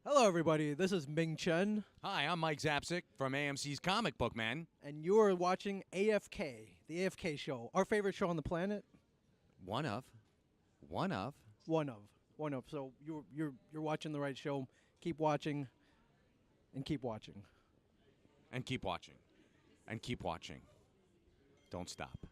Hello, everybody. This is Ming Chen, Hi, I'm Mike Zapsik from AMC's Comic Book Man. and you are watching AFK, the AFK show, our favorite show on the planet. One of. One of. So you're watching the right show. Keep watching, and keep watching. And keep watching. And keep watching. Don't stop.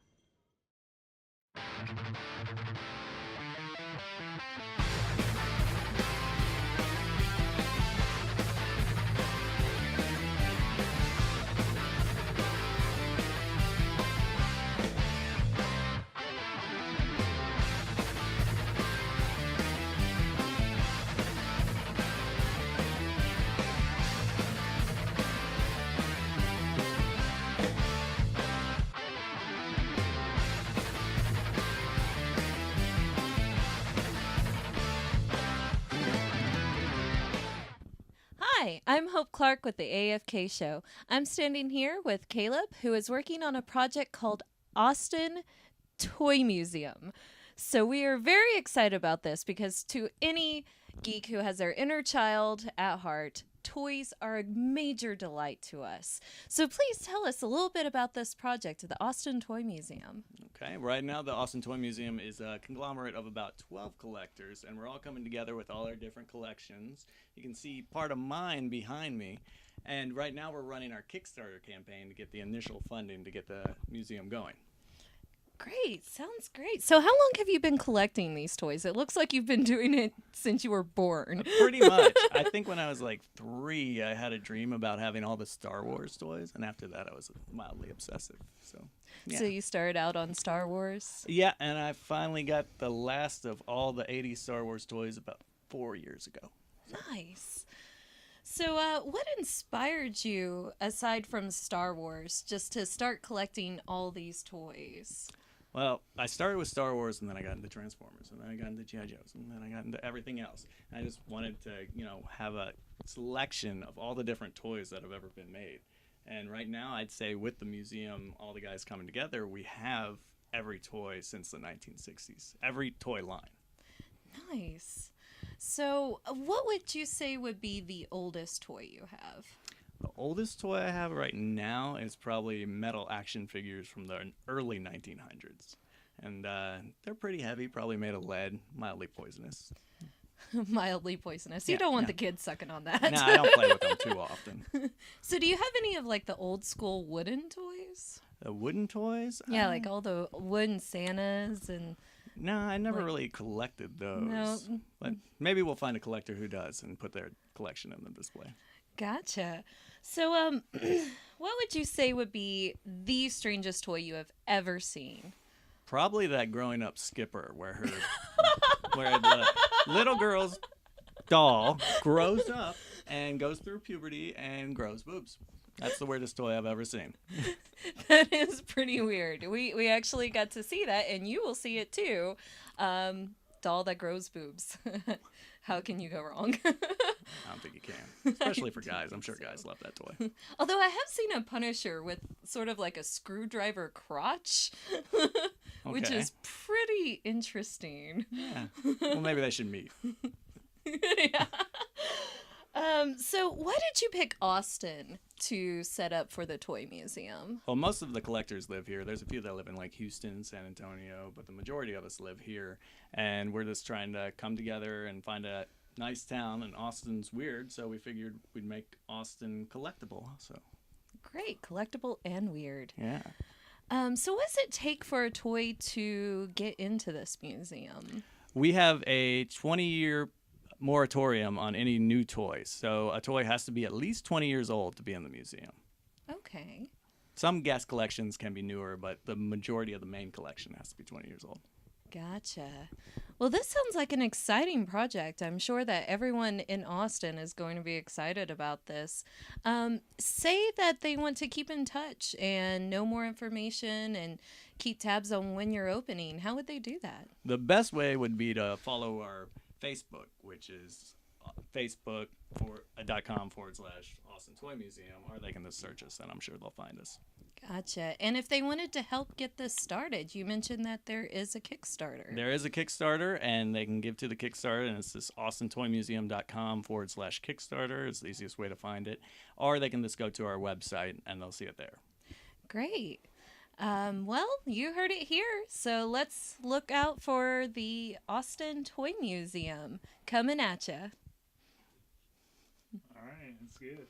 Hi, I'm Hope Clark with the AFK Show. I'm standing here with Caleb, who is working on a project called Austin Toy Museum. So we are very excited about this because to any geek who has their inner child at heart, toys are a major delight to us. So please tell us a little bit about this project, the Austin Toy Museum. Okay, right now the Austin Toy Museum is a conglomerate of about 12 collectors, and we're all coming together with all our different collections. You can see part of mine behind me, and right now we're running our Kickstarter campaign to get the initial funding to get the museum going. Great, sounds great. So how long have you been collecting these toys? It looks like you've been doing it since you were born. Pretty much. I think when I was like 3, I had a dream about having all the Star Wars toys, and after that I was mildly obsessive. So, yeah. So you started out on Star Wars? Yeah, and I finally got the last of all the 80 Star Wars toys about 4 years ago. Nice. So what inspired you, aside from Star Wars, just to start collecting all these toys? Well, I started with Star Wars, and then I got into Transformers, and then I got into G.I. Joes, and then I got into everything else. And I just wanted to, have a selection of all the different toys that have ever been made. And right now, I'd say with the museum, all the guys coming together, we have every toy since the 1960s, every toy line. Nice. So what would you say would be the oldest toy you have? The oldest toy I have right now is probably metal action figures from the early 1900s. And they're pretty heavy, probably made of lead, mildly poisonous. Mildly poisonous. You Yeah, don't want yeah. the kids sucking on that. No, I don't play with them too often. So do you have any of like the old school wooden toys? The wooden toys? Yeah, like all the wooden Santas and... No, I never like- really collected those. No. But maybe we'll find a collector who does and put their collection in the display. Gotcha. So what would you say would be the strangest toy you have ever seen? Probably that growing up Skipper, where the little girl's doll grows up and goes through puberty and grows boobs. That's the weirdest toy I've ever seen. That is pretty weird. We actually got to see that, and you will see it too. Doll that grows boobs. How can you go wrong? I don't think you can, especially for guys. I'm sure guys love that toy. Although I have seen a Punisher with sort of like a screwdriver crotch, which Okay. is pretty interesting. Yeah. Well, maybe they should meet. Yeah. So why did you pick Austin to set up for the toy museum? Well, most of the collectors live here. There's a few that live in like Houston, San Antonio, but the majority of us live here. And we're just trying to come together and find a nice town. And Austin's weird, so we figured we'd make Austin collectible. So, Great, collectible and weird. yeah. So what does it take for a toy to get into this museum? We have a 20-year moratorium on any new toys. So a toy has to be at least 20 years old to be in the museum. Okay. Some guest collections can be newer, but the majority of the main collection has to be 20 years old. Gotcha. Well, this sounds like an exciting project. I'm sure that everyone in Austin is going to be excited about this. Say that they want to keep in touch and know more information and keep tabs on when you're opening. How would they do that? The best way would be to follow our Facebook, which is facebook.com/Austin Toy Museum, or they can just search us and I'm sure they'll find us. Gotcha. And if they wanted to help get this started, you mentioned that there is a Kickstarter. There is a Kickstarter, and they can give to the Kickstarter, and it's this austintoymuseum.com/Kickstarter. It's the easiest way to find it. Or they can just go to our website, and they'll see it there. Great. Well, you heard it here. So let's look out for the Austin Toy Museum coming at you. All right, that's good.